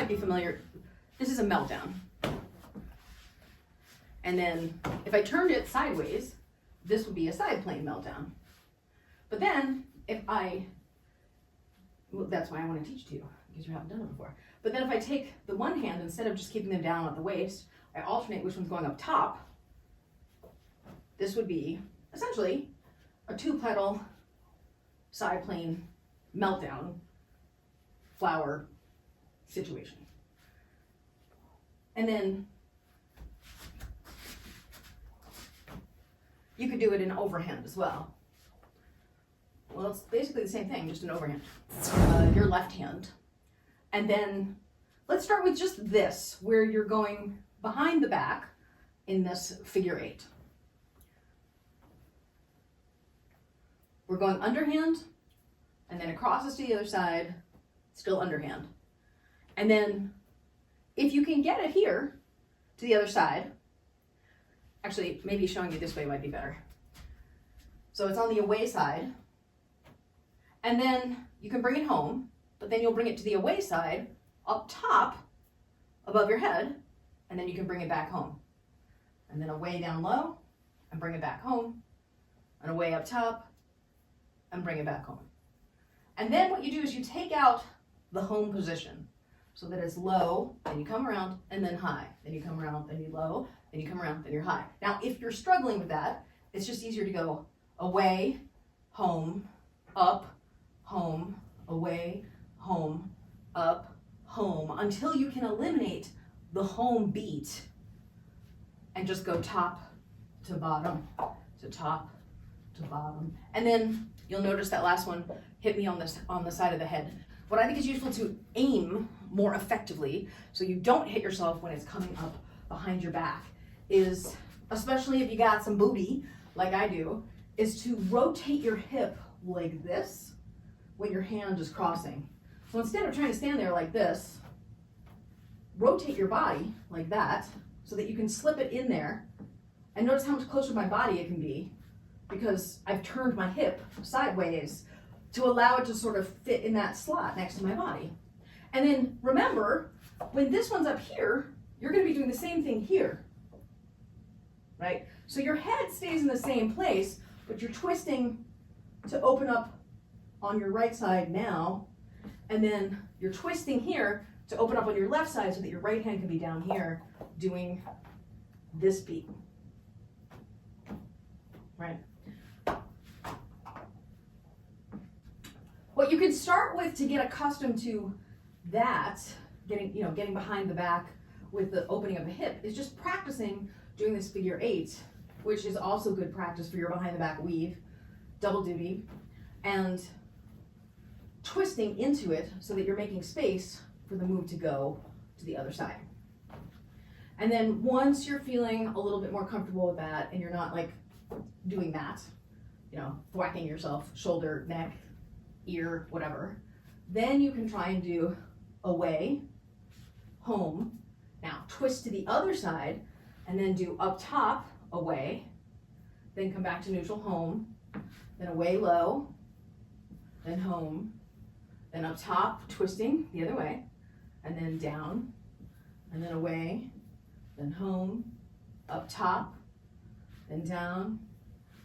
be familiar. This is a meltdown. And then if I turned it sideways, this would be a side plane meltdown. But then if well, that's why I want to teach it to you, because you haven't done it before. But then if I take the one hand, instead of just keeping them down at the waist, I alternate which one's going up top. This would be essentially a 2-petal side plane meltdown flower situation. And then you could do it in overhand as well. Well, it's basically the same thing, just an overhand. Your left hand. And then let's start with just this, where you're going behind the back in this figure 8. We're going underhand, and then it crosses to the other side, still underhand. And then if you can get it here to the other side, actually maybe showing you this way might be better. So it's on the away side, and then you can bring it home, but then you'll bring it to the away side up top above your head, and then you can bring it back home. And then away down low and bring it back home, and away up top and bring it back home. And then what you do is you take out the home position so that it's low, then you come around, and then high. Then you come around, then you low, then you come around, then you're high. Now, if you're struggling with that, it's just easier to go away, home, up, home, away, home, up, home, until you can eliminate the home beat and just go top to bottom to top to bottom. And then you'll notice that last one hit me on the side of the head. What I think is useful to aim more effectively so you don't hit yourself when it's coming up behind your back is, especially if you got some booty like I do, is to rotate your hip like this when your hand is crossing. So instead of trying to stand there like this, rotate your body like that so that you can slip it in there. And notice how much closer to my body it can be because I've turned my hip sideways to allow it to sort of fit in that slot next to my body. And then remember, when this one's up here, you're going to be doing the same thing here, right? So your head stays in the same place, but you're twisting to open up on your right side now, and then you're twisting here to open up on your left side so that your right hand can be down here doing this beat, right? What you can start with to get accustomed to that, getting behind the back with the opening of the hip, is just practicing doing this figure 8, which is also good practice for your behind the back weave, double duty, and twisting into it so that you're making space for the move to go to the other side. And then once you're feeling a little bit more comfortable with that and you're not like doing that, thwacking yourself, shoulder, neck, ear, whatever, then you can try and do away, home. Now twist to the other side and then do up top, away, then come back to neutral, home, then away, low, then home, then up top, twisting the other way, and then down, and then away, then home, up top, then down,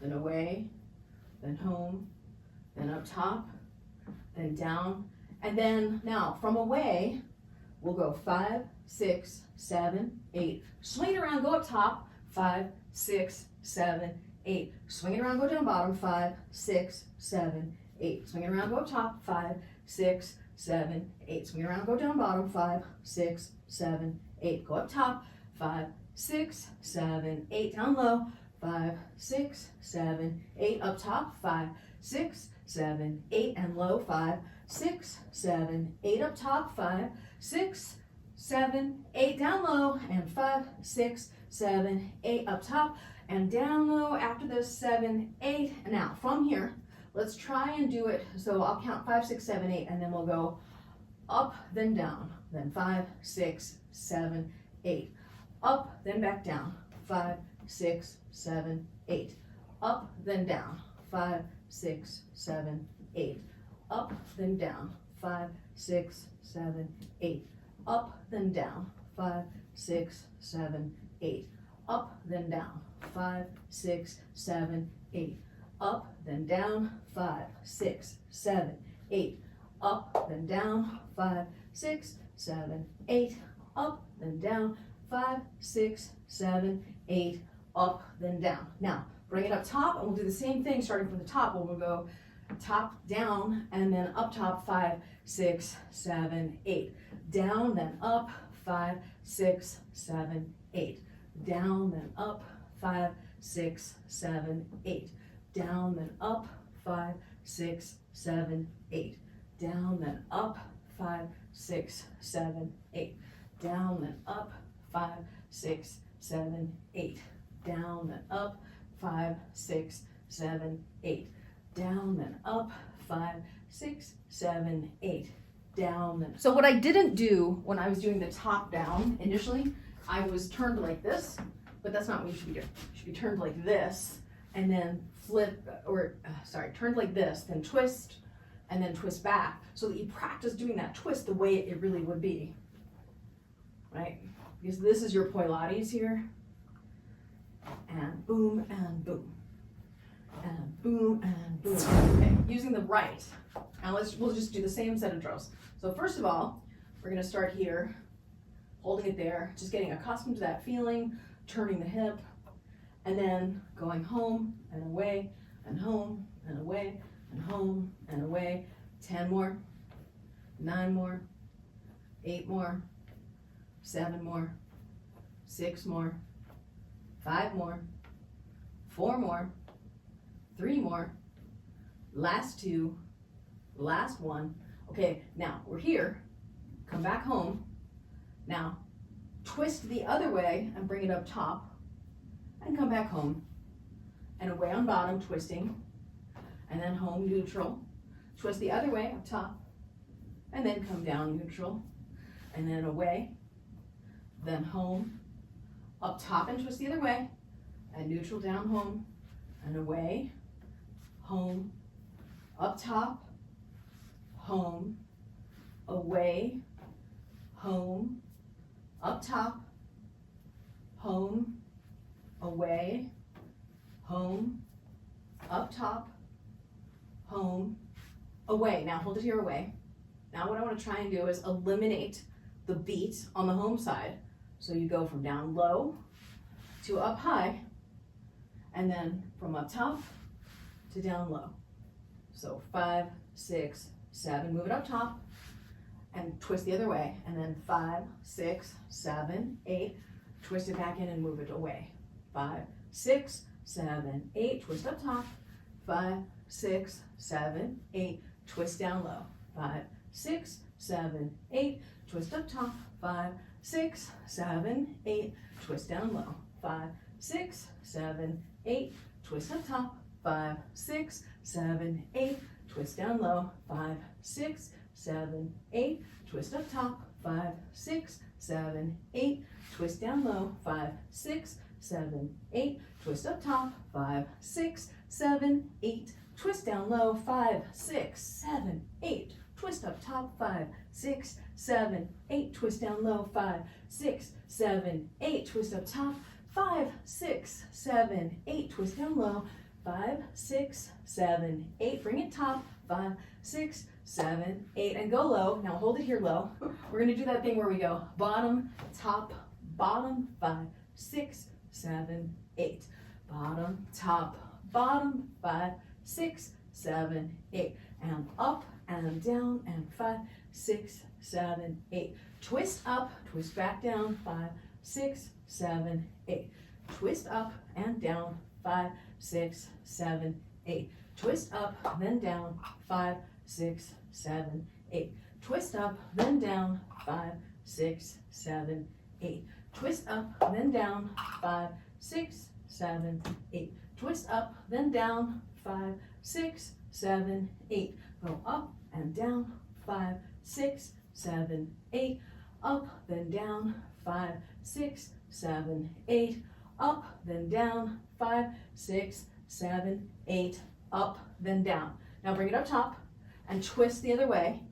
then away, then home, then up top, then down, and then now from away, we'll go 5, 6, 7, 8. Swing it around, go up top, 5, 6, 7, 8. Swing it around, go down bottom, 5, 6, 7, 8. Swing it around, go up top, 5, 6, 7, 8. Swing it around, go down bottom, 5, 6, 7, 8. Go up top, 5, 6, 7, 8. Down low, 5, 6, 7, 8. Up top, 5, 6, 7, 8. And low, 5, 6, 7, 8. Up top, 5, 6, 7, 8. Down low, and 5, 6, 7, 8. Up top, and down low after this, 7, 8. And now from here, let's try and do it. So I'll count 5, 6, 7, 8, and then we'll go up, then down, then 5, 6, 7, 8. Up, then back down, 5, 6, 7, 8. Up, then down, 5, 6, 7, 8. Up, then down, 5, 6, 7, 8. up, then down, 5, 6, 7, 8, up, then down, 5, 6, 7, 8, up, then down, 5, 6, 7, 8, up, then down, 5, 6, 7, 8, up, then down, 5, 6, 7, 8, up, then down. Now, bring it up top, and we'll do the same thing starting from the top, where we'll go top, down, and then up top, 5, 6, 7, 8. Down, then up, 5, 6, 7, 8. Down, then up, 5, 6, 7, 8. Down, then up, 5, 6, 7, 8. Down, then up, 5, 6, 7, 8. Down, then up, 5, 6, 7, 8. Down, then up, 5, 6, 7, 8. Down, then up, 5, 6, 7, 8. Down, then. So what I didn't do when I was doing the top down initially, I was turned like this, but that's not what you should be doing. You should be turned like this, and then flip, turned like this, then twist, and then twist back, so that you practice doing that twist the way it really would be, right? Because this is your Pilates here, and boom, and boom, and boom, and boom. Okay, using the right. Now we'll just do the same set of drills. So first of all, we're gonna start here, holding it there, just getting accustomed to that feeling, turning the hip, and then going home and away, and home and away, and home and away. 10 more, 9 more, 8 more, 7 more, 6 more, 5 more, 4 more, 3 more, last 2, last 1. Okay, now we're here, come back home. Now twist the other way and bring it up top, and come back home, and away on bottom, twisting, and then home, neutral. Twist the other way up top, and then come down, neutral, and then away, then home, up top and twist the other way, and neutral, down, home, and away, home, up top, home, away, home, up top, home, away, home, up top, home, away. Now hold it here, away. Now what I want to try and do is eliminate the beat on the home side. So you go from down low to up high, and then from up top to down low. So 5, 6, 7, move it up top, and twist the other way, and then 5, 6, 7, 8, twist it back in and move it away. 5, 6, 7, 8, twist up top, 5, 6, 7, 8, twist down low, 5, 6, 7, 8, twist up top, 5, 6, 7, 8, twist down low, 5, 6, 7, 8, twist up top, 5, 6, 7, 8, twist down low, 5, 6, 7, 8, twist up top, 5, 6, 7, 8, twist down low, 5, 6, 7, 8, twist up top, 5, 6, 7, 8, twist down low, 5, 6, 7, 8, twist up top, 5, 6, 7, 8, twist down low, 5, 6, 7, 8, twist up top, 5, 6, 7, 8, twist down low, 5, 6, 7, 8, bring it top, 5, 6, 7, 8, and go low. Now hold it here low. We're gonna do that thing where we go bottom, top, bottom, 5, 6, 7, 8, bottom, top, bottom, 5, 6, 7, 8, and up and down, and 5, 6, 7, 8, twist up, twist back down, 5, 6, 7, 8, twist up and down, 5, 6, 7, 8, twist up, then down, 5, 6, 7, 8, twist up, then down, 5, 6, 7, 8, twist up, then down, 5, 6, 7, 8, twist up, then down, 5, 6, 7, 8, go up and down, 5, 6, 7, 8, up, then down, 5, 6, 7, 8, up, then down, 5, 6, 7, 8, up, then down. Now bring it up top and twist the other way,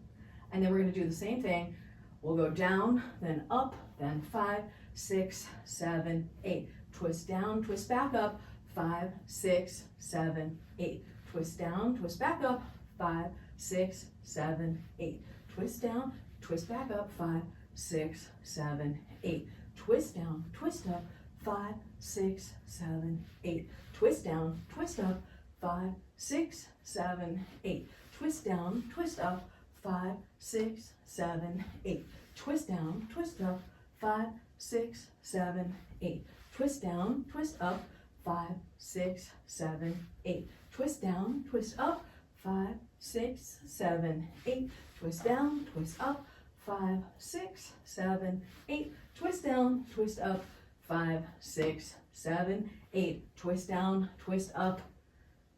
and then we're going to do the same thing We'll go down, then up, then 5, 6, 7, 8. Twist down, twist back up, 5, 6, 7, 8. Twist down, twist back up, 5, 6, 7, 8. Twist down, twist back up, 5, 6, 7, 8. Twist down, twist up, 5, 6, 7, 8. Twist down, twist up, 5, 6, 7, 8. Twist down, twist up, 5, 6, 7, 8. Twist down, twist up, 5, 6, 7, 8. Twist down, twist up, 5, 6, 7, 8. Twist down, twist up, 5, 6, 7, 8. Twist down, twist up, 5, 6, 7, 8. Twist down, twist up, 5, 6, 7, 8. Twist down, twist up,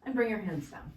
and bring your hands down.